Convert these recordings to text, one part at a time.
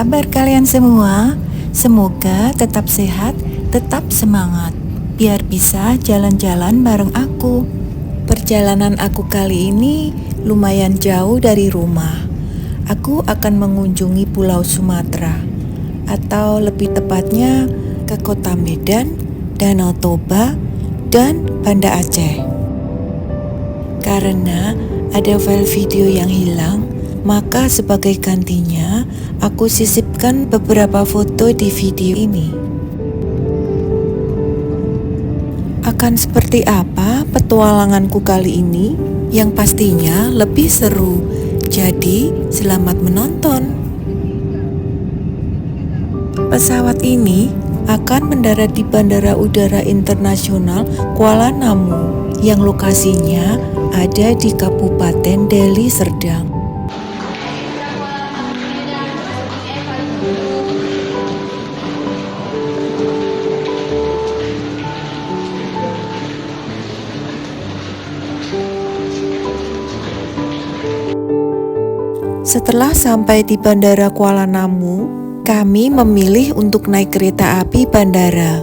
kabar kalian semua? Semoga tetap sehat, tetap semangat, biar bisa jalan-jalan bareng aku. Perjalanan aku kali ini lumayan jauh dari rumah. Aku akan mengunjungi Pulau Sumatera, atau lebih tepatnya ke Kota Medan, Danau Toba, dan Banda Aceh. Karena ada file video yang hilang, maka sebagai gantinya aku sisipkan beberapa foto di video ini. Akan seperti apa petualanganku kali ini? Yang pastinya lebih seru. Jadi, selamat menonton. Pesawat ini akan mendarat di Bandara Udara Internasional Kuala Namu yang lokasinya ada di Kabupaten Deli Serdang. Setelah sampai di Bandara Kuala Namu, kami memilih untuk naik kereta api bandara.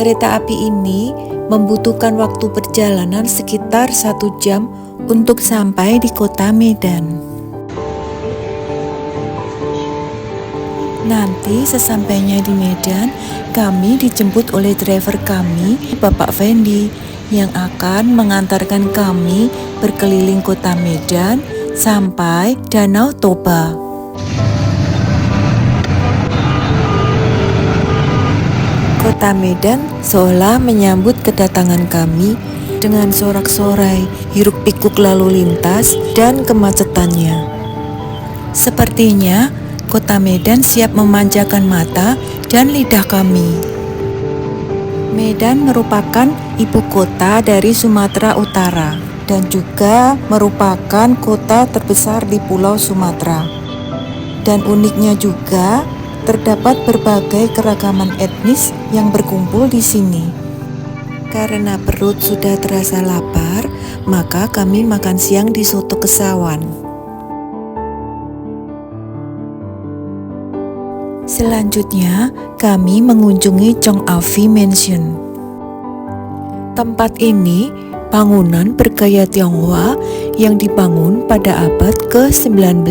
Kereta api ini membutuhkan waktu perjalanan sekitar 1 jam untuk sampai di kota Medan. Nanti sesampainya di Medan, kami dijemput oleh driver kami, Bapak Fendi, yang akan mengantarkan kami berkeliling kota Medan sampai Danau Toba. Kota Medan seolah menyambut kedatangan kami dengan sorak-sorai, hiruk-pikuk lalu lintas, dan kemacetannya. Sepertinya Kota Medan siap memanjakan mata dan lidah kami. Medan merupakan ibu kota dari Sumatera Utara dan juga merupakan kota terbesar di Pulau Sumatera. Dan uniknya juga, terdapat berbagai keragaman etnis yang berkumpul di sini. Karena perut sudah terasa lapar, maka kami makan siang di Soto Kesawan. Selanjutnya, kami mengunjungi Chong Afi Mansion. Tempat ini bangunan bergaya Tionghoa yang dibangun pada abad ke-19.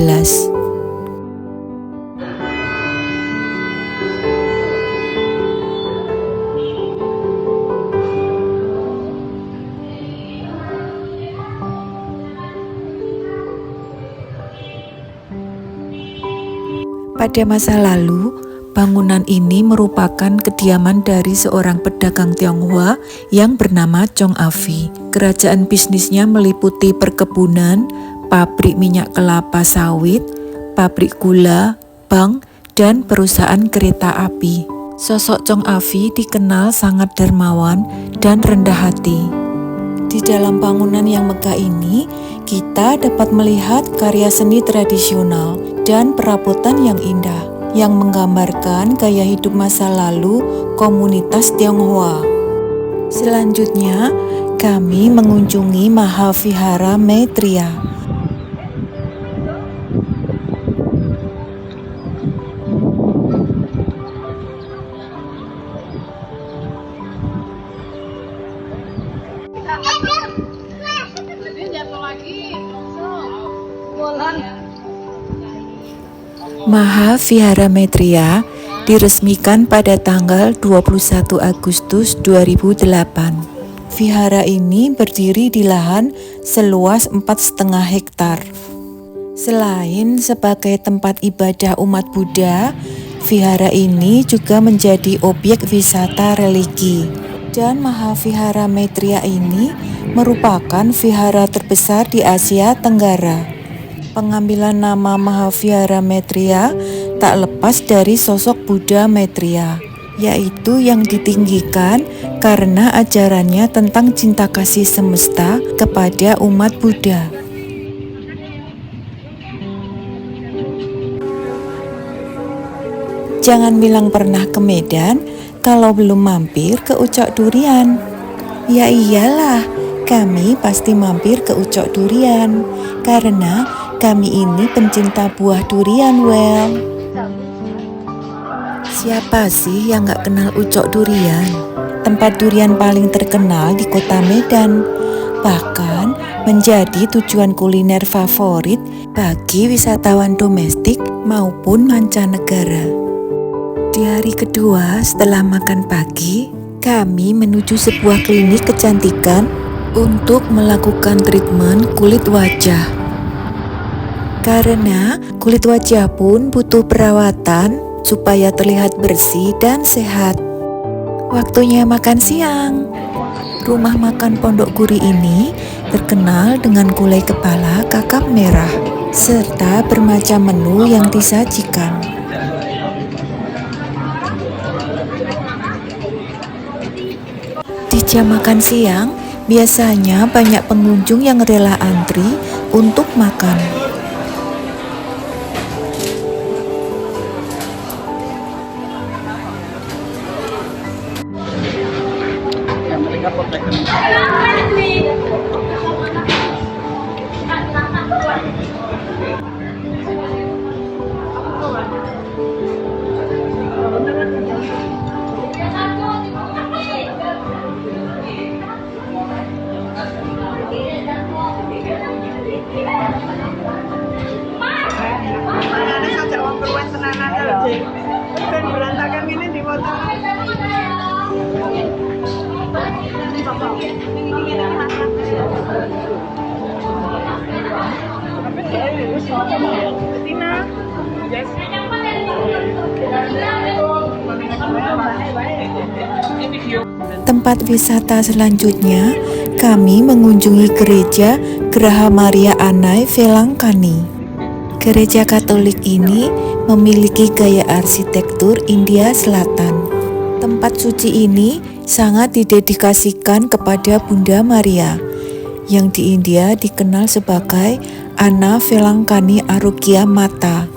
Pada masa lalu, bangunan ini merupakan kediaman dari seorang pedagang Tionghoa yang bernama Chong Afi. Kerajaan bisnisnya meliputi perkebunan, pabrik minyak kelapa sawit, pabrik gula, bank, dan perusahaan kereta api. Sosok Chong Afi dikenal sangat dermawan dan rendah hati. Di dalam bangunan yang megah ini, kita dapat melihat karya seni tradisional dan perabotan yang indah yang menggambarkan gaya hidup masa lalu komunitas Tionghoa. Selanjutnya, kami mengunjungi Mahavihara Maitreya. Mahavihara Maitreya diresmikan pada tanggal 21 Agustus 2008. Vihara ini berdiri di lahan seluas 4,5 hektar. Selain sebagai tempat ibadah umat Buddha, vihara ini juga menjadi objek wisata religi. Dan Mahavihara Maitreya ini merupakan vihara terbesar di Asia Tenggara. Pengambilan nama Mahavihara Maitreya tak lepas dari sosok Buddha Maitreya, yaitu yang ditinggikan karena ajarannya tentang cinta kasih semesta kepada umat Buddha. Jangan bilang pernah ke Medan kalau belum mampir ke Ucok Durian. Ya iyalah, kami pasti mampir ke Ucok Durian karena kami ini pencinta buah durian, well. Siapa sih yang gak kenal Ucok Durian? Tempat durian paling terkenal di kota Medan. Bahkan menjadi tujuan kuliner favorit bagi wisatawan domestik maupun mancanegara. Di hari kedua setelah makan pagi, kami menuju sebuah klinik kecantikan untuk melakukan treatment kulit wajah. Karena kulit wajah pun butuh perawatan supaya terlihat bersih dan sehat. Waktunya makan siang. Rumah makan Pondok Guri ini terkenal dengan gulai kepala kakap merah serta bermacam menu yang disajikan. Di jam makan siang, biasanya banyak pengunjung yang rela antri untuk makan. Berantakan gini di foto. Tempat wisata selanjutnya, kami mengunjungi gereja Graha Maria Anai Velangkani. Gereja Katolik ini memiliki gaya arsitektur India Selatan. Tempat suci ini sangat didedikasikan kepada Bunda Maria, yang di India dikenal sebagai Anna Velangkani Arogya Mata.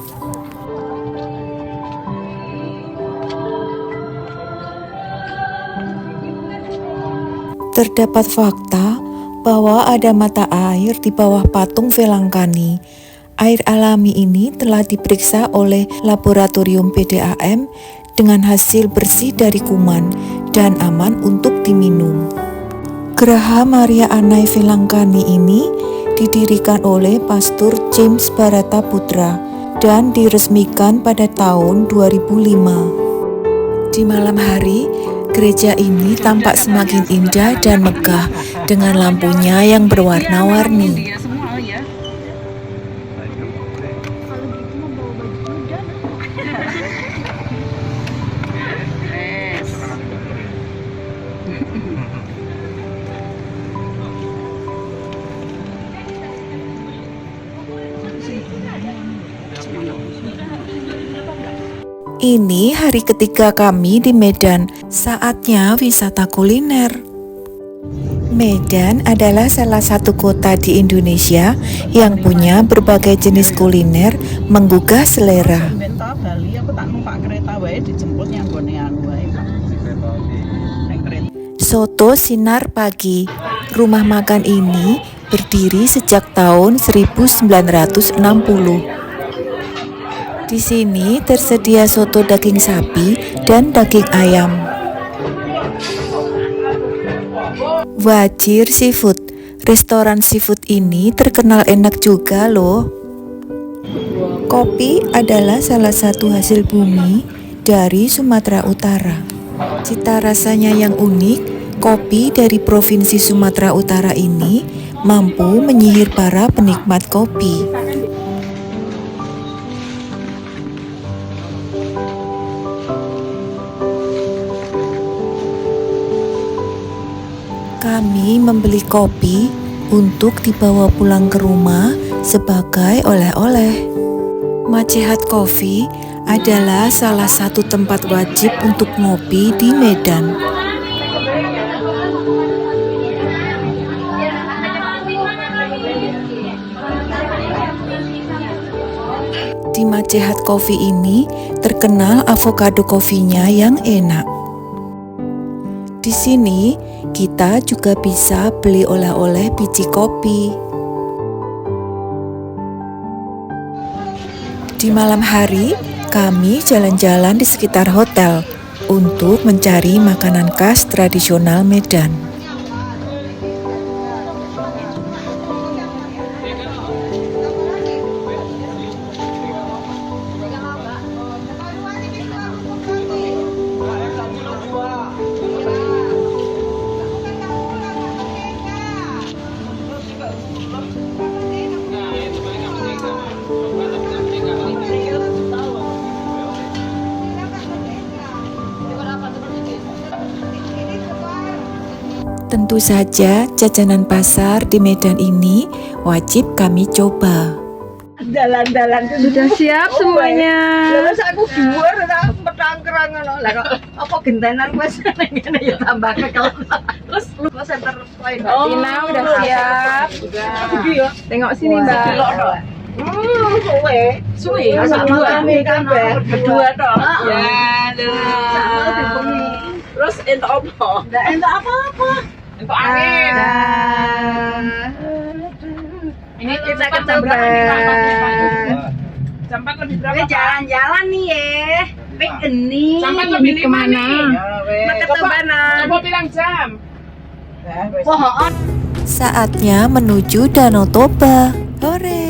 Terdapat fakta bahwa ada mata air di bawah patung Velangkani. Air alami ini telah diperiksa oleh laboratorium PDAM dengan hasil bersih dari kuman dan aman untuk diminum. Graha Maria Anai Velangkani ini didirikan oleh Pastor James Barata Putra dan diresmikan pada tahun 2005. Di malam hari, gereja ini tampak semakin indah dan megah dengan lampunya yang berwarna-warni. Ini hari ketiga kami di Medan, saatnya wisata kuliner. Medan adalah salah satu kota di Indonesia yang punya berbagai jenis kuliner menggugah selera. Soto Sinar Pagi. Rumah makan ini berdiri sejak tahun 1960. Di sini tersedia soto daging sapi dan daging ayam. Wajir Seafood. Restoran seafood ini terkenal enak juga loh. Kopi adalah salah satu hasil bumi dari Sumatera Utara. Cita rasanya yang unik, kopi dari Provinsi Sumatera Utara ini mampu menyihir para penikmat kopi. Kami membeli kopi untuk dibawa pulang ke rumah sebagai oleh-oleh. Macehat Coffee adalah salah satu tempat wajib untuk ngopi di Medan. Di Macehat Coffee ini terkenal avocado coffee-nya yang enak. Di sini kita juga bisa beli oleh-oleh biji kopi. Di malam hari, Kami jalan-jalan di sekitar hotel untuk mencari makanan khas tradisional Medan. Tentu saja jajanan pasar di Medan ini wajib kami coba. Dalan-dalan Sudah siap semuanya. Terus aku dhuwur ora petang-kerang ngono. Lah kok apa gentenan wis ngene ya tambah kekel. Terus lu center point. Tina udah siap. Iya. Tengok sini Mbak. Suwe. Sama kami kabeh berdua toh. Ya, Terus entuk apa? Enggak entuk apa-apa. Untuk angin. Ini kita kecamatan. Sampai lebih berapa? Ini jalan-jalan nih ya. Pik ini. Sampai lebih kemana? Mau ke Tabanan. Coba bilang jam. Pohon. Saatnya menuju Danau Toba. Hore!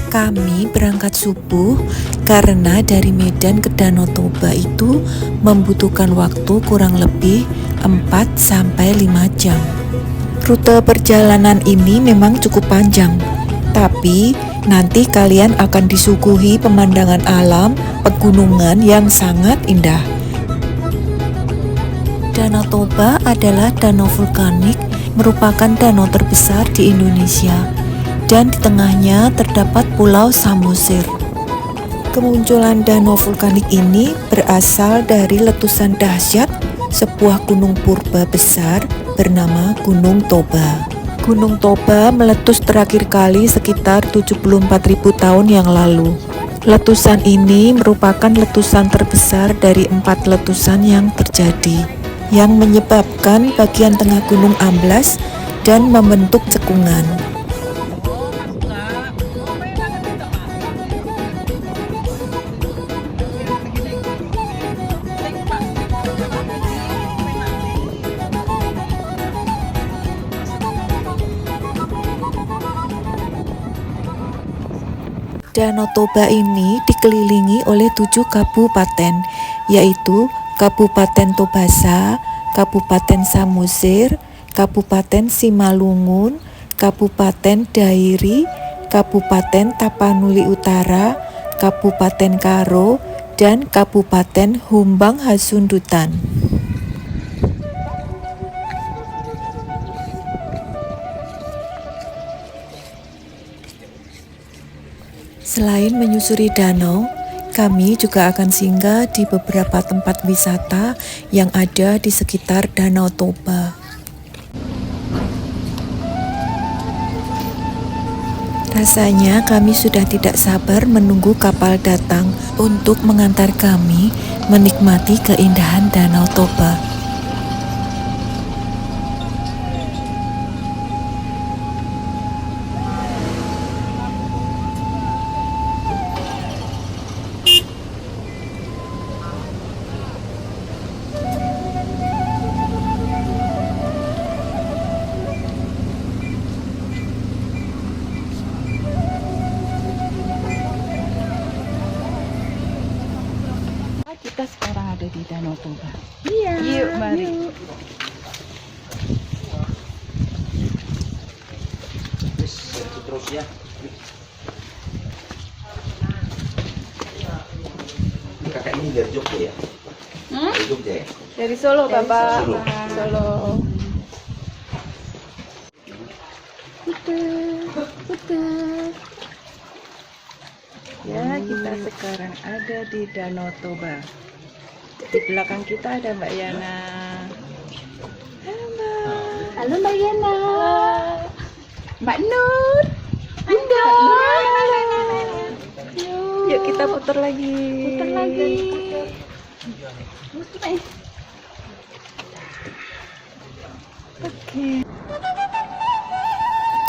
Kami berangkat subuh karena dari Medan ke Danau Toba itu membutuhkan waktu kurang lebih 4-5 jam. Rute perjalanan ini memang cukup panjang, tapi nanti kalian akan disuguhi pemandangan alam pegunungan yang sangat indah. Danau Toba adalah danau vulkanik, merupakan danau terbesar di Indonesia, dan di tengahnya terdapat Pulau Samosir. Kemunculan danau vulkanik ini berasal dari letusan dahsyat sebuah gunung purba besar bernama Gunung Toba. Gunung Toba meletus terakhir kali sekitar 74.000 tahun yang lalu. Letusan ini merupakan letusan terbesar dari 4 letusan yang terjadi, yang menyebabkan bagian tengah gunung amblas dan membentuk cekungan. Danau Toba ini dikelilingi oleh 7 kabupaten, yaitu Kabupaten Tobasa, Kabupaten Samosir, Kabupaten Simalungun, Kabupaten Dairi, Kabupaten Tapanuli Utara, Kabupaten Karo, dan Kabupaten Humbang Hasundutan. Selain menyusuri danau, kami juga akan singgah di beberapa tempat wisata yang ada di sekitar Danau Toba. Rasanya kami sudah tidak sabar menunggu kapal datang untuk mengantar kami menikmati keindahan Danau Toba. Kita sekarang ada di Danau Toba. Iya. Yuk, mari. Terus ya. Ini kakak ini dari Jogja ya? Dari Jogja ya? Dari Solo, Bapak. Solo. Solo. Ya, kita sekarang ada di Danau Toba. Di belakang kita ada Mbak Yana. Halo Mbak. Halo Mbak Yana. Mbak Nur. Bunda. Yuk kita putar lagi. Putar lagi.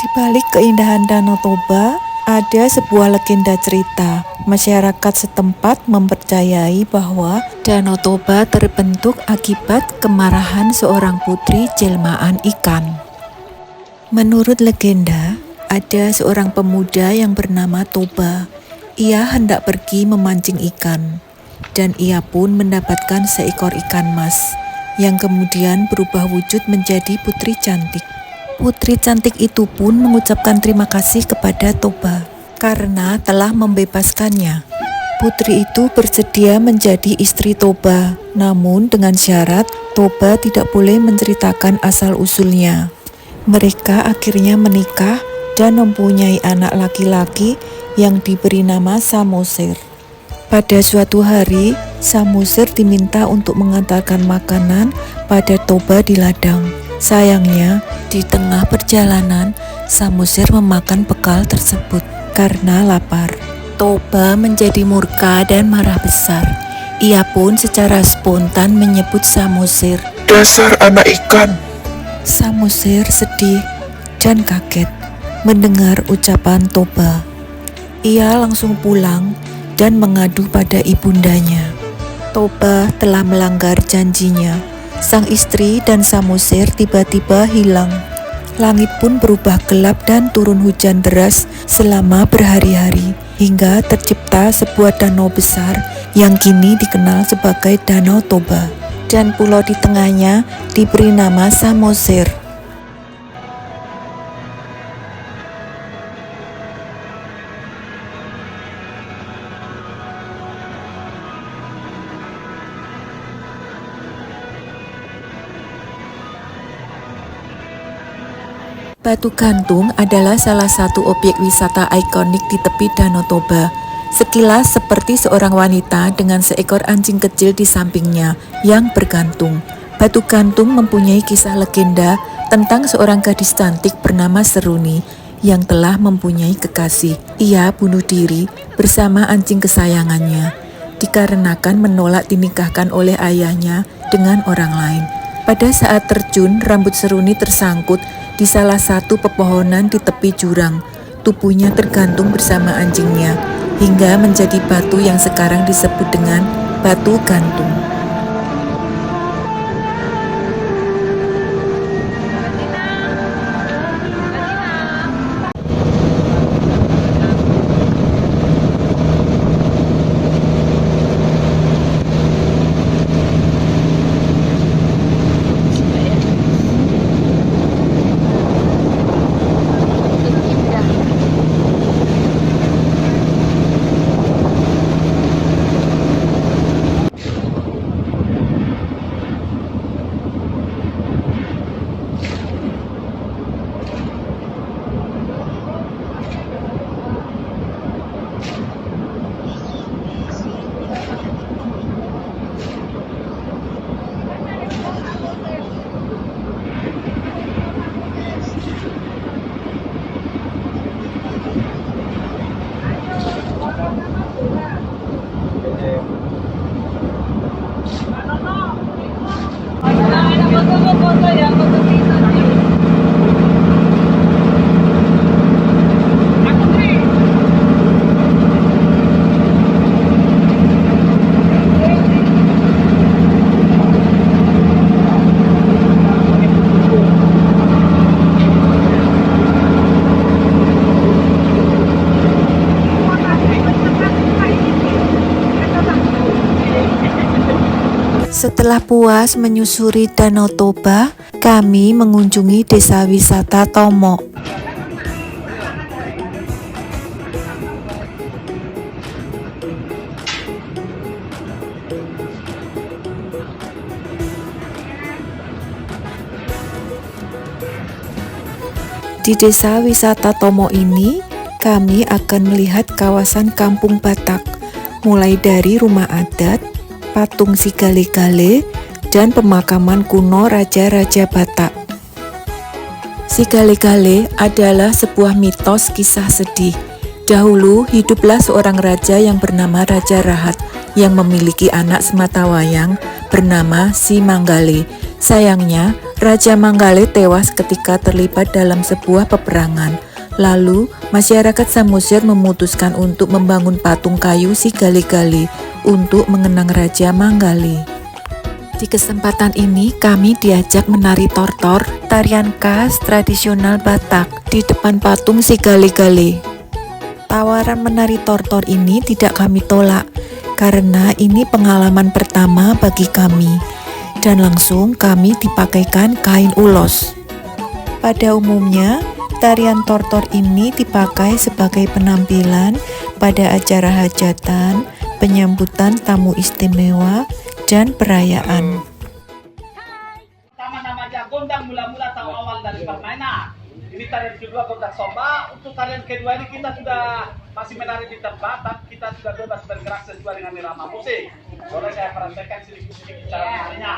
Di Di balik keindahan Danau Toba, ada sebuah legenda cerita. Masyarakat setempat mempercayai bahwa Danau Toba terbentuk akibat kemarahan seorang putri jelmaan ikan. Menurut legenda, ada seorang pemuda yang bernama Toba. Ia hendak pergi memancing ikan, dan ia pun mendapatkan seekor ikan mas, yang kemudian berubah wujud menjadi putri cantik. Putri cantik itu pun mengucapkan terima kasih kepada Toba karena telah membebaskannya. Putri itu bersedia menjadi istri Toba, namun dengan syarat Toba tidak boleh menceritakan asal-usulnya. Mereka akhirnya menikah dan mempunyai anak laki-laki yang diberi nama Samosir. Pada suatu hari, Samosir diminta untuk mengantarkan makanan pada Toba di ladang. Sayangnya, di tengah perjalanan, Samosir memakan bekal tersebut karena lapar. Toba menjadi murka dan marah besar. Ia pun secara spontan menyebut Samosir, "Dasar anak ikan." Samosir sedih dan kaget mendengar ucapan Toba. Ia langsung pulang dan mengadu pada ibundanya. Toba telah melanggar janjinya. Sang istri dan Samosir tiba-tiba hilang. Langit pun berubah gelap dan turun hujan deras selama berhari-hari, hingga tercipta sebuah danau besar yang kini dikenal sebagai Danau Toba. Dan pulau di tengahnya diberi nama Samosir. Batu Gantung adalah salah satu objek wisata ikonik di tepi Danau Toba. Sekilas seperti seorang wanita dengan seekor anjing kecil di sampingnya yang bergantung. Batu Gantung mempunyai kisah legenda tentang seorang gadis cantik bernama Seruni yang telah mempunyai kekasih. Ia bunuh diri bersama anjing kesayangannya dikarenakan menolak dinikahkan oleh ayahnya dengan orang lain. Pada saat terjun, rambut Seruni tersangkut di salah satu pepohonan di tepi jurang. Tubuhnya tergantung bersama anjingnya hingga menjadi batu yang sekarang disebut dengan Batu Gantung. Setelah puas menyusuri Danau Toba, kami mengunjungi desa wisata Tomo. Di desa wisata Tomo ini, kami akan melihat kawasan kampung Batak, mulai dari rumah adat, patung si Gale-Gale, dan pemakaman kuno Raja-Raja Batak. Si Gale-Gale adalah sebuah mitos kisah sedih. Dahulu hiduplah seorang raja yang bernama Raja Rahat yang memiliki anak sematawayang bernama si Manggale. Sayangnya, Raja Manggale tewas ketika terlibat dalam sebuah peperangan. Lalu, masyarakat Samosir memutuskan untuk membangun patung kayu si Gale-Gale untuk mengenang Raja Manggale. Di kesempatan ini, kami diajak menari tortor, tarian khas tradisional Batak, di depan patung si Gale-Gale. Tawaran menari tortor ini tidak kami tolak, karena ini pengalaman pertama bagi kami. Dan langsung kami dipakaikan kain ulos. Pada umumnya, tarian tortor ini dipakai sebagai penampilan pada acara hajatan, penyambutan tamu istimewa, dan perayaan. Pertama namanya gondang mula-mula tahu awal dari permainan. Ini tarian kedua gondang somba. Untuk tarian kedua ini kita sudah masih menari di tempat, kita sudah bebas bergerak sesuai dengan irama musik. Boleh saya perhatikan sedikit-sedikit cara menarinya.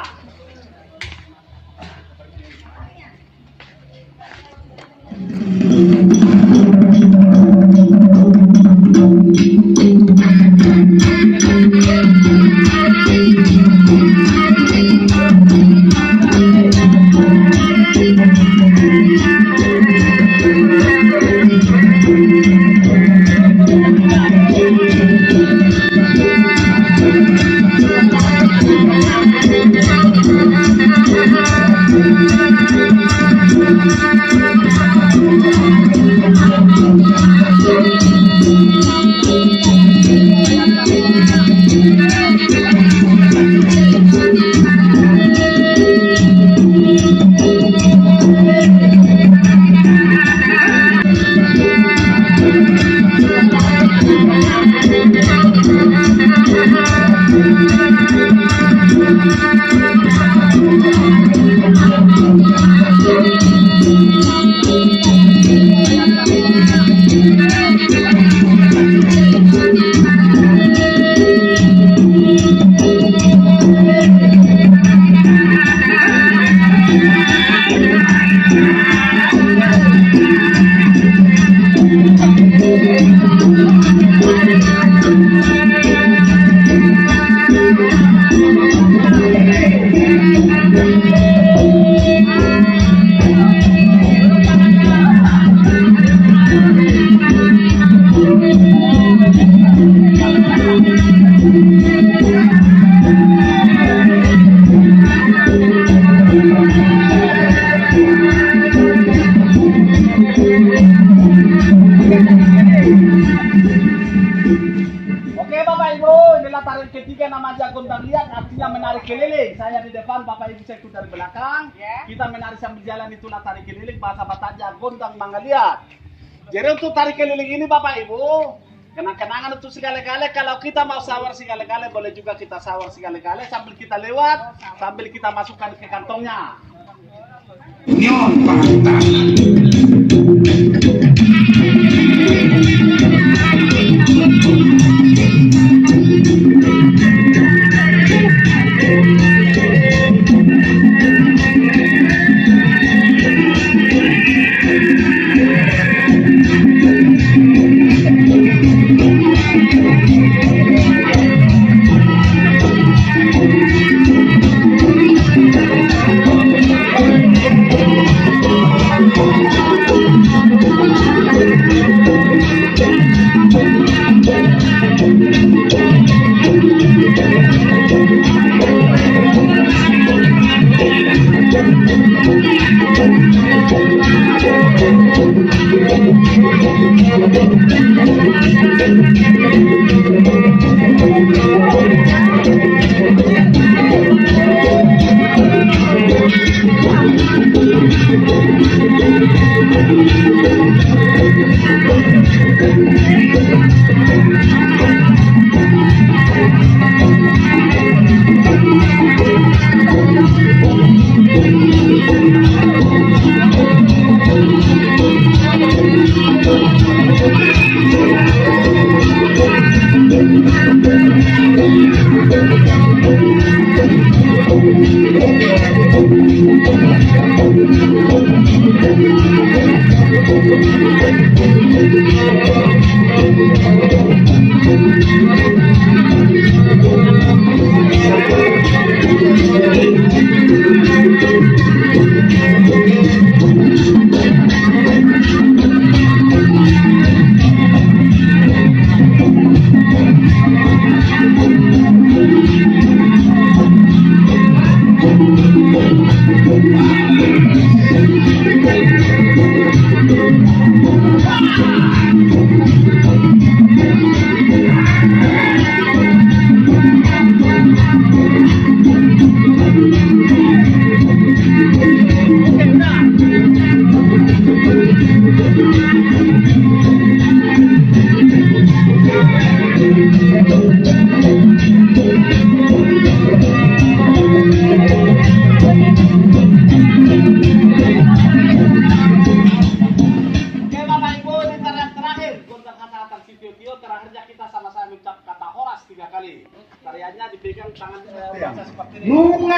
Oke Bapak Ibu, inilah tarian ketiga namanya gondang liat, artinya menari keliling. Saya di depan, Bapak Ibu saya ikut dari belakang. Kita menari sambil jalan, itulah tari keliling, bahasa Bataknya gondang manggaliat. Jadi untuk tari keliling ini Bapak Ibu, kenang-kenangan untuk segala-gala. Kalau kita mau sawar segala-gala, boleh juga kita sawar segala-gala sambil kita lewat, sambil kita masukkan ke kantongnya. Nyon patah.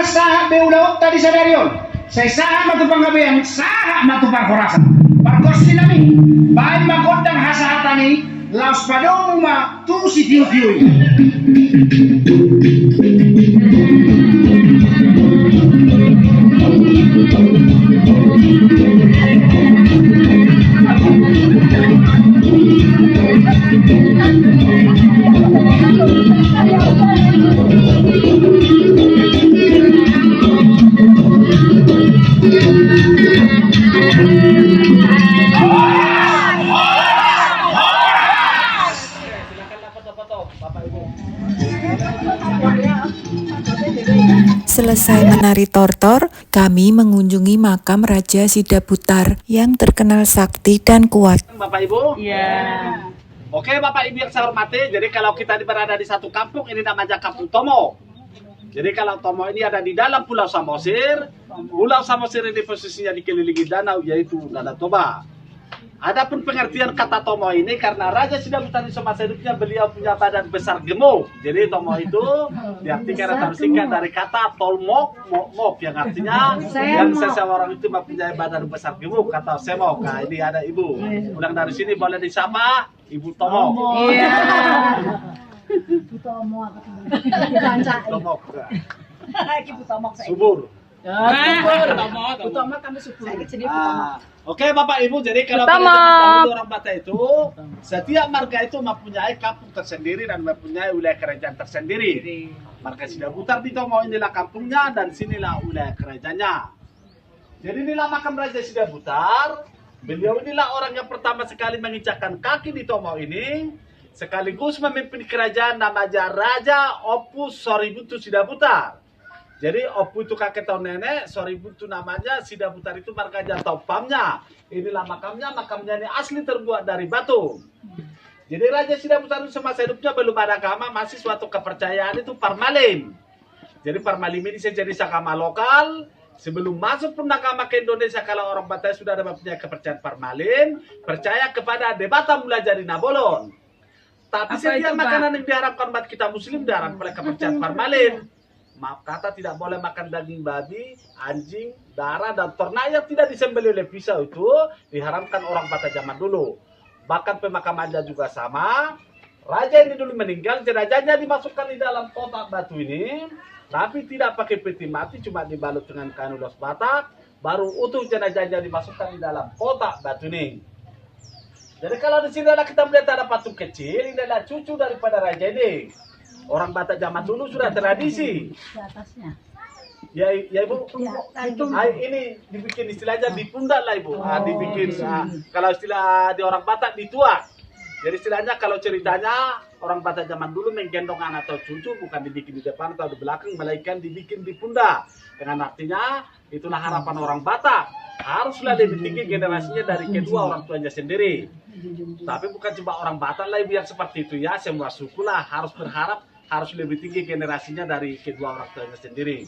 saha beulaok tadi sadarion. Saya saha matupang gabeang, saha matupang korasan. Parkos nami, bahan makondang hasahatani, laos padong ma tu si tiu-tiu. Selesai menari tortor, kami mengunjungi makam Raja Sidabutar yang terkenal sakti dan kuat. Bapak Ibu? Iya. Oke Bapak Ibu yang saya hormati, jadi kalau kita berada di satu kampung, ini namanya Kampung Tomo. Jadi kalau Tomo ini ada di dalam Pulau Samosir. Pulau Samosir ini posisinya dikelilingi danau, yaitu Danau Toba. Adapun pengertian kata Tomo ini, karena Raja Sidabutar di semasa hidupnya beliau punya badan besar gemuk. Jadi Tomo itu diartikan atau disingkat dari kata tolmok, mok, yang artinya yang seseorang itu mempunyai badan besar gemuk, kata semok. Nah ini ada ibu. Ulang dari sini boleh disapa Ibu Tomo. Iya. Tomo Subur. Tomo kami subur. Oke Bapak Ibu, jadi kalau Pertama. pada zaman dahulu orang Batak itu, setiap marga itu mempunyai kampung tersendiri dan mempunyai wilayah kerajaan tersendiri. Marga Sidabutar di Tomo inilah kampungnya dan sinilah wilayah kerajaannya. Jadi inilah makam Raja Sidabutar. Beliau inilah orang yang pertama sekali menginjakkan kaki di Tomo ini, sekaligus memimpin kerajaan namanya Raja Opu Soribuntu Sidabutar. Jadi Opu itu kakek atau nenek, Soribuntu namanya, Sidabutar itu marganya atau pamnya. Inilah makamnya ini asli terbuat dari batu. Jadi Raja Sidabutar itu semasa hidupnya belum ada agama, masih suatu kepercayaan itu Parmalim. Jadi Parmalim ini jadi agama lokal. Sebelum masuk pun agama ke Indonesia, kalau orang Batak sudah ada mempunyai kepercayaan Parmalim, percaya kepada Debata mulai jadi Nabolon. Tapi setiap makanan yang diharapkan buat kita Muslim diharapkan oleh kepercayaan Parmalim. Maaf kata tidak boleh makan daging babi, anjing, darah, dan ternak yang tidak disembelih oleh pisau itu diharamkan orang Batak zaman dulu. Bahkan pemakamannya juga sama. Raja ini dulu meninggal, jenazahnya dimasukkan di dalam kotak batu ini, tapi tidak pakai peti mati, cuma dibalut dengan kain ulos Batak, baru utuh jenazahnya dimasukkan di dalam kotak batu ini. Jadi kalau di sini kita melihat ada patung kecil, ini adalah cucu daripada raja ini. Orang Batak zaman dulu sudah tradisi. Di atasnya. Ya Ibu. Ya, itu. Ini dibikin istilahnya di pundak lah Ibu. Dibikin kalau istilah di orang Batak dituak. Jadi istilahnya kalau ceritanya orang Batak zaman dulu menggendong anak atau cucu bukan dibikin di depan atau di belakang, melainkan dibikin di pundak. Dengan artinya itulah harapan orang Batak. Haruslah lebih tinggi generasinya dari kedua orang tuanya sendiri. Tapi bukan cuma orang Batak lah Ibu yang seperti itu ya. Semua suku lah harus berharap harus lebih tinggi generasinya dari kedua orang tuanya sendiri.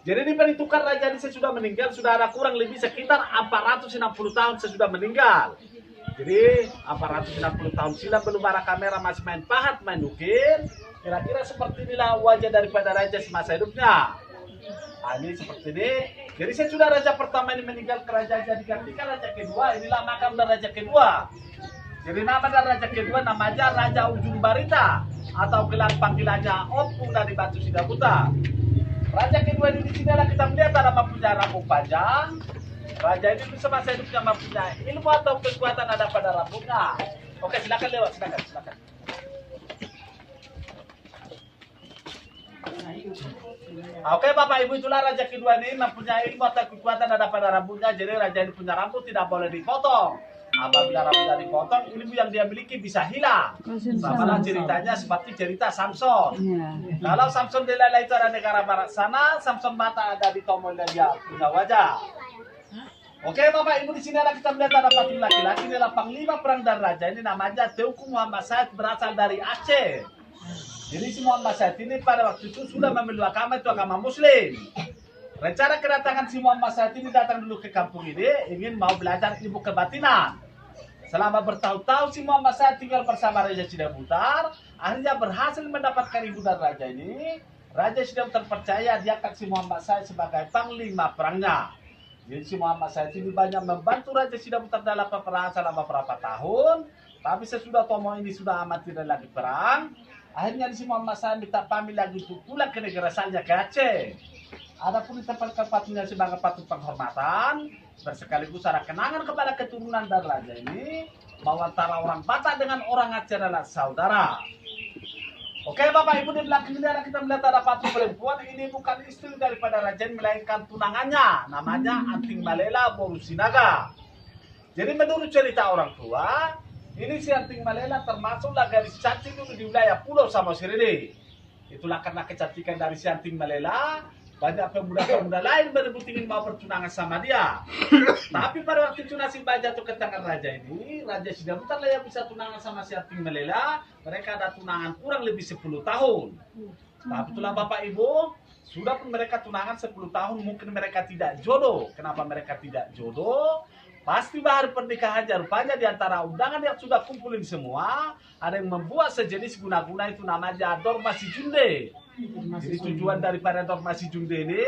Jadi diperhitungkan raja ini sesudah meninggal, sudah ada kurang lebih sekitar 460 tahun sesudah meninggal. Jadi 460 tahun silam belum ada kamera, masih main pahat, main ukir. Kira-kira seperti inilah wajah daripada raja semasa hidupnya. Ini seperti ini. Jadi sesudah raja pertama ini meninggal, kerajaan digantikan raja kedua. Inilah makam dan raja kedua. Jadi nama dan raja kedua namanya Raja Ujung Barita atau gelar panggilannya Opu dari Batu Sidabutar. Raja kedua ini di sini kita melihat ada mempunyai rambut panjang. Raja ini semasa hidupnya mempunyai ilmu atau kekuatan ada pada rambutnya. Oke, silakan lewat, silakan. Oke Bapak Ibu, itulah raja kedua ini mempunyai ilmu atau kekuatan ada pada rambutnya. Jadi raja ini punya rambut tidak boleh dipotong. Apabila rambutnya dipotong, ilmu yang dia miliki bisa hilang. Sama ceritanya seperti cerita Samson. Kalau Samson Delilah itu ada negara barat sana, Samson mata ada di Tomo dan dia punya wajah. Oke Bapak Ibu, di sini ada kita melihat ada patung laki-laki. Inilah panglima perang dan raja. Ini namanya Teuku Muhammad Said, berasal dari Aceh. Jadi si Muhammad Said ini pada waktu itu sudah memeluk agama itu agama Muslim. Rencana kedatangan si Muhammad Said ini datang dulu ke kampung ini, ingin mau belajar ilmu kebatinan. Selama bertahun-tahun si Muhammad Said tinggal bersama Raja Sidabutar, akhirnya berhasil mendapatkan ibu dan raja ini. Raja sudah terpercaya diangkat si Muhammad Said sebagai panglima perangnya. Jadi si Muhammad Said ini banyak membantu Raja Sidabutar dalam peperangan selama beberapa tahun. Tapi sesudah Tomo ini sudah amat tidak lagi perang, akhirnya si Muhammad Said minta pamit lagi untuk pulang ke negara saja ke Aceh. Adapun ditempatkan patungnya sebagai patung penghormatan, bersekaligus ada kenangan kepada keturunan dan raja ini, bahwa antara orang Batak dengan orang Aceh adalah saudara. Oke Bapak Ibu, di belakang ini ada kita melihat ada patung perempuan. Ini bukan istri daripada raja, melainkan tunangannya, namanya Anting Malela Borusinaga. Jadi menurut cerita orang tua, ini si Anting Malela termasuklah gadis cantik dulu di wilayah Pulau Samosir ini. Itulah karena kecantikan dari si Anting Malela, banyak pemuda-pemuda lain berebut ingin mau bertunangan sama dia. Tapi pada waktu itu nasib jatuh ke tangan raja ini, Raja Sidabutar lah yang bisa tunangan sama si Anting Malela. Mereka ada tunangan kurang lebih 10 tahun. Tapi itulah Bapak Ibu, sudah pun mereka tunangan 10 tahun, mungkin mereka tidak jodoh. Kenapa mereka tidak jodoh? Pasti bahar pernikahannya rupanya di antara undangan yang sudah kumpulin semua, ada yang membuat sejenis guna-guna itu namanya Dormasi Junde. Jadi tujuan daripada Dormasi Junde ini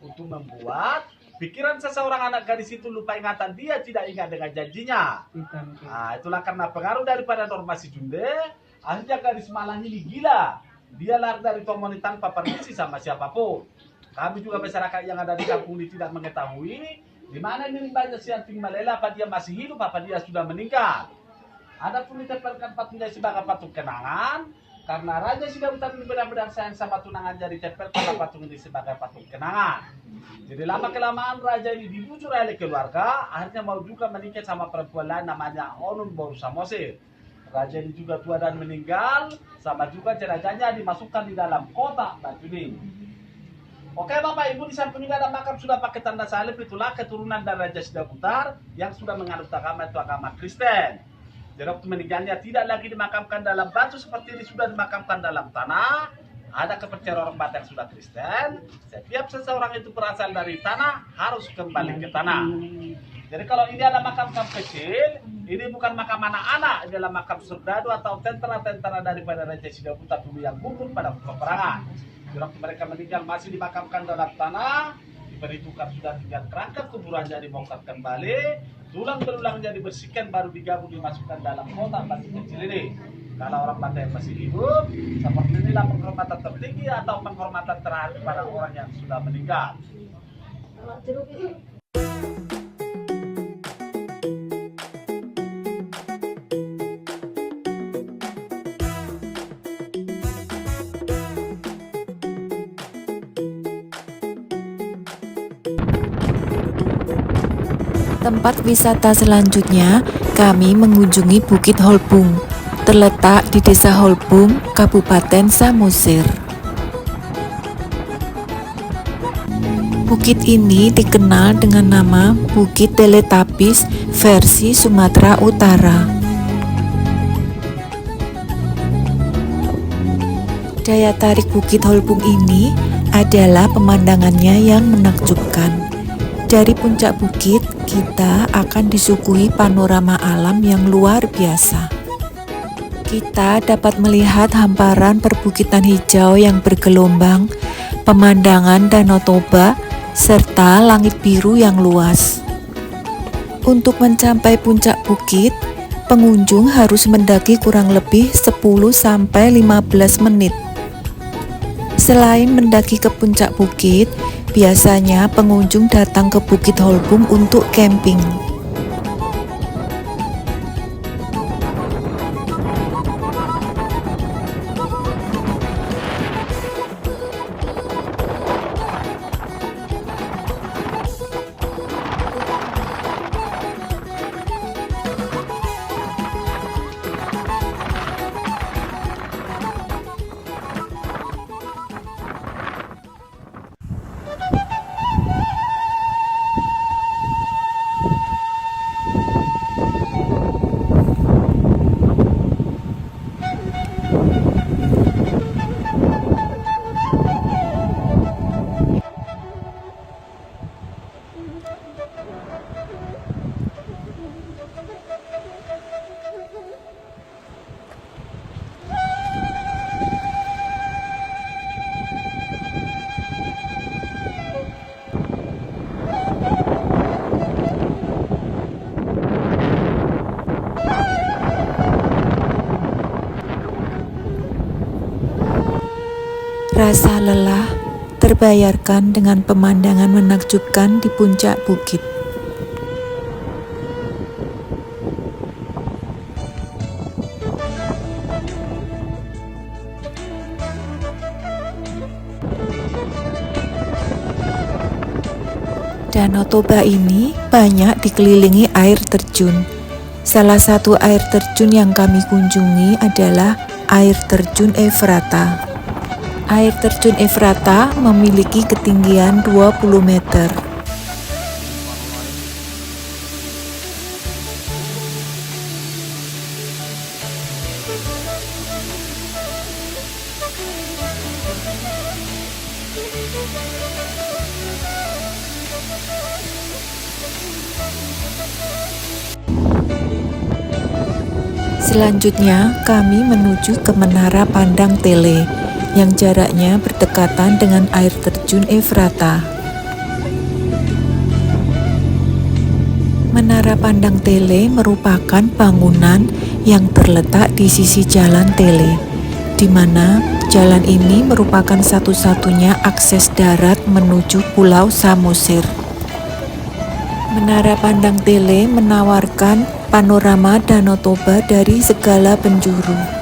untuk membuat pikiran seseorang anak gadis itu lupa ingatan dia, tidak ingat dengan janjinya. Nah, itulah karena pengaruh daripada Dormasi Junde, akhirnya gadis Malang ini gila. Dia lari dari Tomoni tanpa permisi sama siapapun. Kami juga masyarakat yang ada di kampung ini tidak mengetahui di mana ini banyak si Anting Malela, apa dia masih hidup, apa dia sudah meninggal. Adapun ditempelkan patungnya sebagai patung kenangan, karena Raja Sidabutar ini benar-benar sayang sama tunangannya, ditempelkan patung ini sebagai patung kenangan. Jadi lama kelamaan raja ini dibujuk oleh keluarga, akhirnya mau juga menikah sama perempuan lain namanya Onun Boru Samosir. Raja ini juga tua dan meninggal, sama juga jenazahnya dimasukkan di dalam kotak batu ini. Oke Bapak Ibu, di samping ini ada makam sudah pakai tanda salib, itulah keturunan dari Raja Sidabutar yang sudah menganut agama itu agama Kristen. Jadi waktu meninggalnya tidak lagi dimakamkan dalam batu seperti ini, sudah dimakamkan dalam tanah. Ada kepercayaan orang Batak yang sudah Kristen, setiap seseorang itu berasal dari tanah harus kembali ke tanah. Jadi kalau ini ada makam kecil, ini bukan makam anak-anak, ini adalah makam serdadu atau tentara-tentara daripada Raja Sidabutar dulu yang gugur pada peperangan. Waktu mereka meninggal masih dimakamkan dalam tanah, diberi tukar sudah tinggal kerangka kuburannya dibongkar kembali, tulang belulangnya dibersihkan baru digabung dimasukkan dalam kotak batu kecil ini. Kalau orang Batak yang masih hidup, seperti inilah penghormatan tertinggi atau penghormatan terakhir pada orang yang sudah meninggal. Tempat wisata selanjutnya, kami mengunjungi Bukit Holbung, terletak di Desa Holbung, Kabupaten Samosir. Bukit ini dikenal dengan nama Bukit Teletubbies versi Sumatera Utara. Daya tarik Bukit Holbung ini adalah pemandangannya yang menakjubkan. Dari puncak bukit, kita akan disuguhi panorama alam yang luar biasa. Kita dapat melihat hamparan perbukitan hijau yang bergelombang, pemandangan Danau Toba, serta langit biru yang luas. Untuk mencapai puncak bukit, pengunjung harus mendaki kurang lebih 10-15 menit. Selain mendaki ke puncak bukit, biasanya pengunjung datang ke Bukit Holbung untuk camping. Rasa lelah terbayarkan dengan pemandangan menakjubkan di puncak bukit. Danau Toba ini banyak dikelilingi air terjun. Salah satu air terjun yang kami kunjungi adalah air terjun Efrata. Air terjun Efrata memiliki ketinggian 20 meter. Selanjutnya, kami menuju ke Menara Pandang Tele yang jaraknya berdekatan dengan air terjun Efrata. Menara Pandang Tele merupakan bangunan yang terletak di sisi jalan Tele, di mana jalan ini merupakan satu-satunya akses darat menuju Pulau Samosir. Menara Pandang Tele menawarkan panorama Danau Toba dari segala penjuru.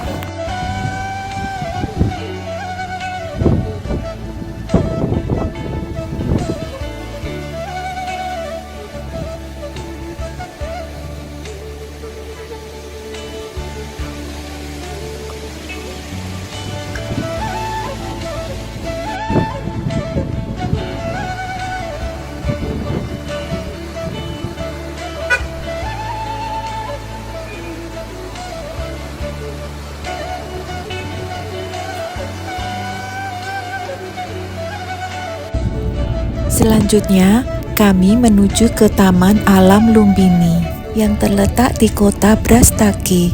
Selanjutnya, kami menuju ke Taman Alam Lumbini yang terletak di kota Brastagi.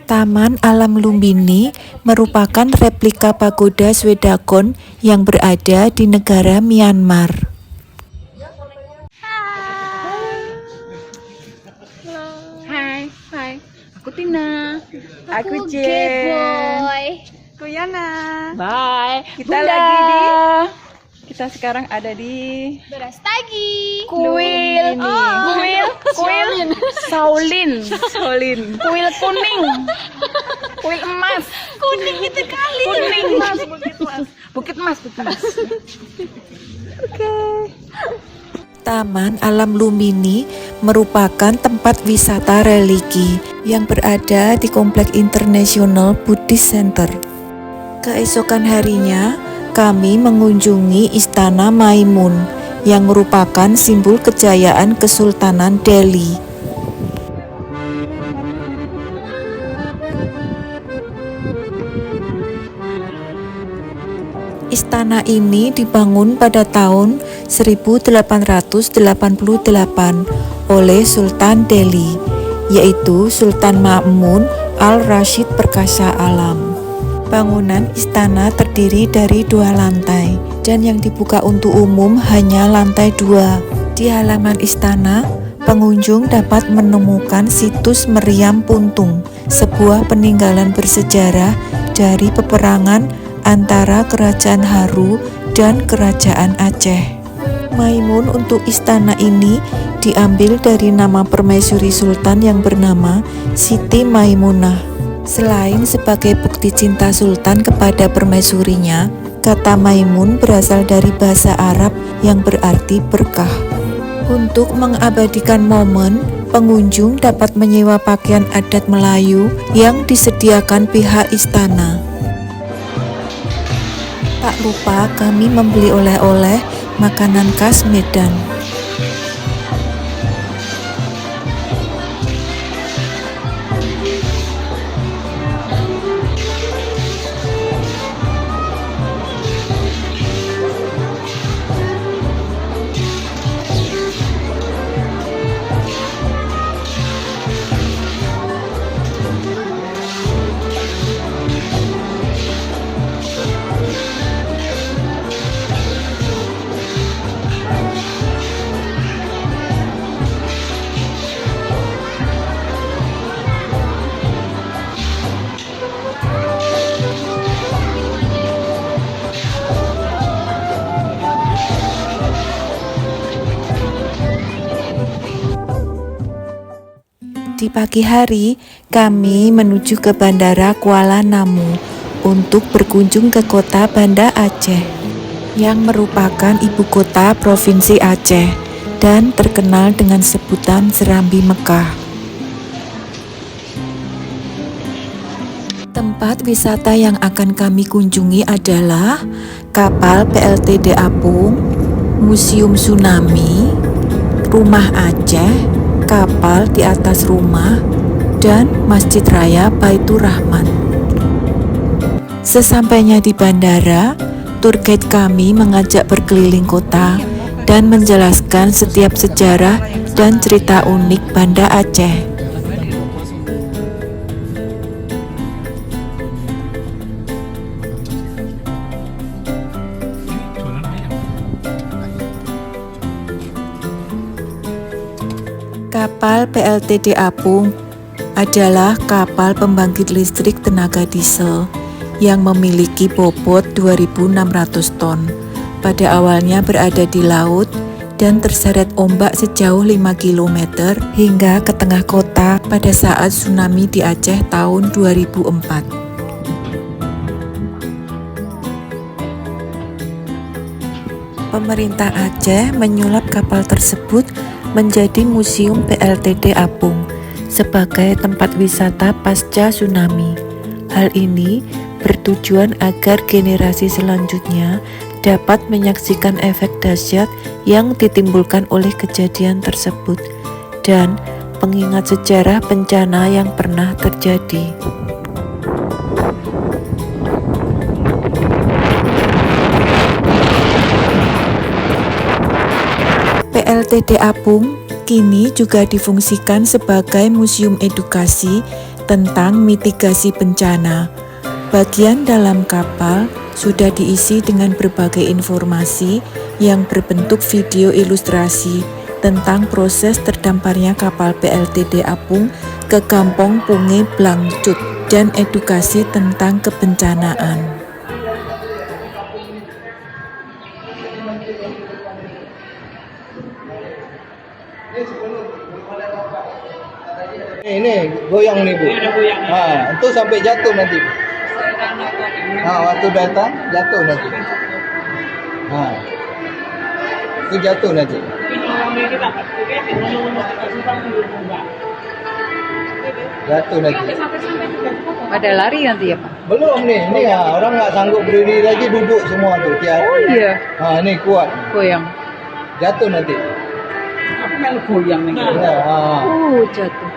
Taman Alam Lumbini merupakan replika pagoda Swedagon yang berada di negara Myanmar. Hai, aku Tina. Aku Jen. G-boy. Aku Yana. Bye. Kita sekarang ada di Brastagi. Kuil. Shaolin. Kuil kuning. Kuil emas. Kuning itu kali. Kuning emas. Bukit emas. Taman Alam Lumbini merupakan tempat wisata religi yang berada di Komplek International Buddhist Center. Keesokan harinya, kami mengunjungi Istana Maimun yang merupakan simbol kejayaan Kesultanan Delhi. Istana ini dibangun pada tahun 1888 oleh Sultan Delhi, yaitu Sultan Ma'mun Al-Rashid Perkasa Alam. Bangunan istana terdiri dari 2 lantai dan yang dibuka untuk umum hanya lantai 2. Di halaman istana, pengunjung dapat menemukan situs Meriam Puntung, sebuah peninggalan bersejarah dari peperangan antara Kerajaan Haru dan Kerajaan Aceh. Maimun untuk istana ini diambil dari nama permaisuri sultan yang bernama Siti Maimunah. Selain sebagai bukti cinta sultan kepada permaisurinya, kata Maimun berasal dari bahasa Arab yang berarti berkah. Untuk mengabadikan momen, pengunjung dapat menyewa pakaian adat Melayu yang disediakan pihak istana. Tak lupa kami membeli oleh-oleh makanan khas Medan. Di pagi hari, kami menuju ke Bandara Kuala Namu untuk berkunjung ke kota Banda Aceh yang merupakan ibu kota Provinsi Aceh dan terkenal dengan sebutan Serambi Mekah. Tempat wisata yang akan kami kunjungi adalah kapal PLTD Apung, Museum Tsunami, Rumah Aceh, kapal di atas rumah, dan Masjid Raya Baitur Rahman. Sesampainya di bandara, tour guide kami mengajak berkeliling kota dan menjelaskan setiap sejarah dan cerita unik Banda Aceh. Kapal PLTD Apung adalah kapal pembangkit listrik tenaga diesel yang memiliki bobot 2.600 ton. Pada awalnya berada di laut dan terseret ombak sejauh 5 km hingga ke tengah kota pada saat tsunami di Aceh tahun 2004. Pemerintah Aceh menyulap kapal tersebut menjadi Museum PLTD Apung sebagai tempat wisata pasca tsunami. Hal ini bertujuan agar generasi selanjutnya dapat menyaksikan efek dahsyat yang ditimbulkan oleh kejadian tersebut dan pengingat sejarah bencana yang pernah terjadi. PLTD Apung kini juga difungsikan sebagai museum edukasi tentang mitigasi bencana. Bagian dalam kapal sudah diisi dengan berbagai informasi yang berbentuk video ilustrasi tentang proses terdamparnya kapal PLTD Apung ke Kampung Punge Blangcut dan edukasi tentang kebencanaan. Ini goyang nih Bu. Nah, itu sampai jatuh nanti. Nah, waktu datang jatuh nanti. Nah, itu jatuh nanti. Jatuh nanti. Pada lari nanti ya Pak? Belum nih, ini ya orang nggak sanggup berdiri lagi, duduk semua tuh tiap. Oh iya. Nah, ini kuat. Goyang. Jatuh nanti. Aku main goyang nih. Ya, Oh jatuh.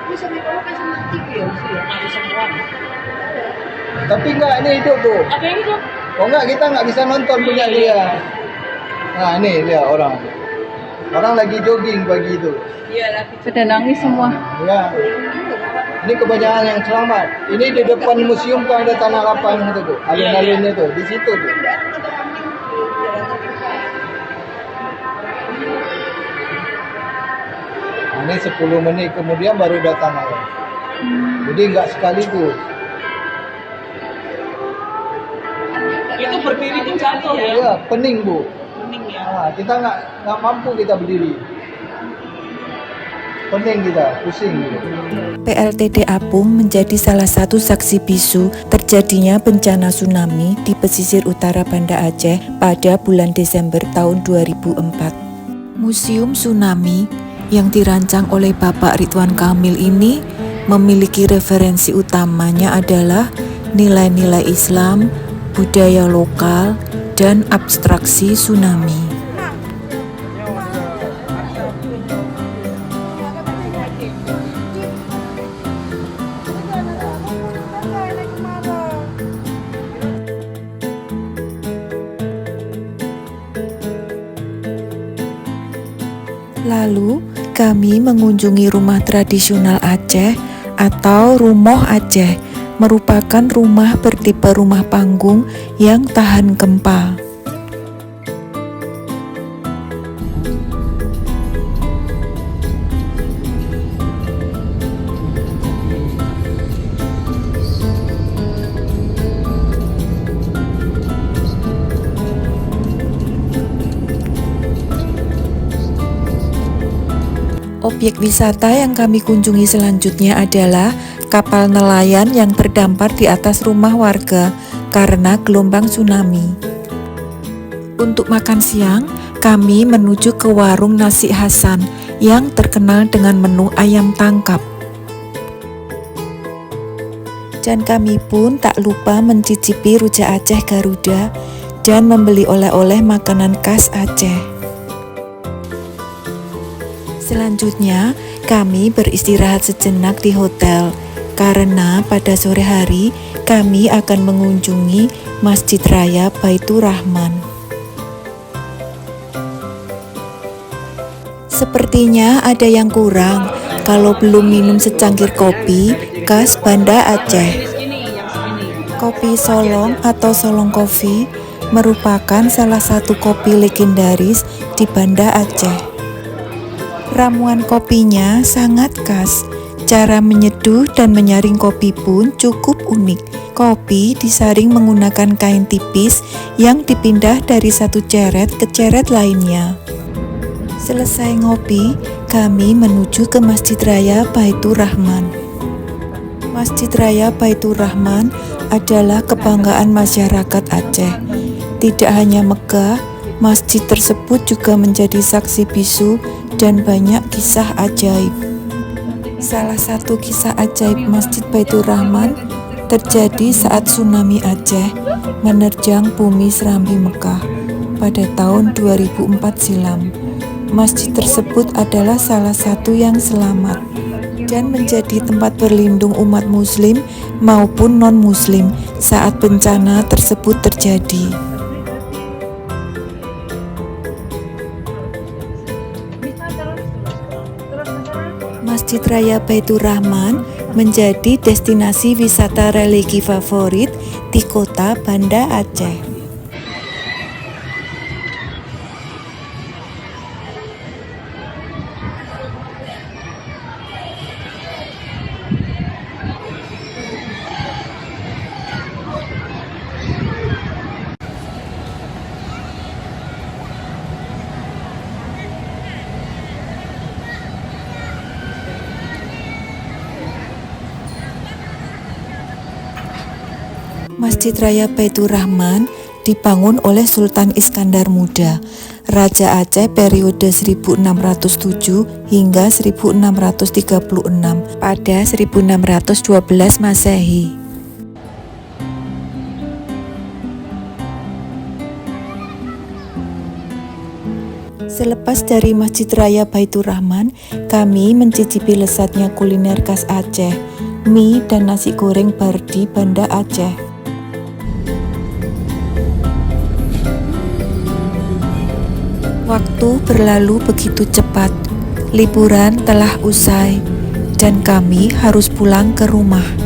Tapi enggak, ini hidup Bu. Ada yang hidup. Oh enggak, kita nggak bisa nonton punya dia. Nah, ini lihat orang. Orang lagi jogging pagi itu. Pada nangis semua. Ya. Ini kebanyakan yang selamat. Ini di depan museum kan ada tanah lapang itu Bu. Alun-alunnya tuh, di situ Bu. Nah, ini 10 menit kemudian baru datang air. Jadi enggak sekaligus. Itu berdiri pun jatuh ya. Ya, pening Bu. Pening ya. Nah, kita nggak mampu kita berdiri. Pening kita, pusing gitu. PLTD Apung menjadi salah satu saksi bisu terjadinya bencana tsunami di pesisir utara Banda Aceh pada bulan Desember tahun 2004. Museum Tsunami yang dirancang oleh Bapak Ridwan Kamil ini memiliki referensi utamanya adalah nilai-nilai Islam, budaya lokal, dan abstraksi tsunami. Lalu, kami mengunjungi rumah tradisional Aceh atau Rumoh Aceh, merupakan rumah bertipe rumah panggung yang tahan gempa. Objek wisata yang kami kunjungi selanjutnya adalah kapal nelayan yang terdampar di atas rumah warga karena gelombang tsunami. Untuk makan siang, kami menuju ke warung nasi Hasan yang terkenal dengan menu ayam tangkap. Dan kami pun tak lupa mencicipi rujak Aceh Garuda dan membeli oleh-oleh makanan khas Aceh. Selanjutnya, kami beristirahat sejenak di hotel karena pada sore hari kami akan mengunjungi Masjid Raya Baitur Rahman. Sepertinya ada yang kurang kalau belum minum secangkir kopi khas Banda Aceh. Kopi Solong atau Solong Coffee merupakan salah satu kopi legendaris di Banda Aceh. Ramuan kopinya sangat khas. Cara menyeduh dan menyaring kopi pun cukup unik. Kopi disaring menggunakan kain tipis yang dipindah dari satu ceret ke ceret lainnya. Selesai ngopi, kami menuju ke Masjid Raya Baitur Rahman. Masjid Raya Baitur Rahman adalah kebanggaan masyarakat Aceh. Tidak hanya megah, masjid tersebut juga menjadi saksi bisu dan banyak kisah ajaib. Salah satu kisah ajaib Masjid Baitur Rahman terjadi saat tsunami Aceh menerjang bumi Serambi Mekah pada tahun 2004 silam. Masjid tersebut adalah salah satu yang selamat dan menjadi tempat berlindung umat muslim maupun non-muslim saat bencana tersebut terjadi. Masjid Raya Baitur Rahman menjadi destinasi wisata religi favorit di kota Banda Aceh. Masjid Raya Baitur Rahman dibangun oleh Sultan Iskandar Muda, Raja Aceh periode 1607 hingga 1636 pada 1612 Masehi. Selepas dari Masjid Raya Baitur Rahman, kami mencicipi lezatnya kuliner khas Aceh, mie dan nasi goreng Bardi Banda Aceh. Waktu berlalu begitu cepat, liburan telah usai, dan kami harus pulang ke rumah.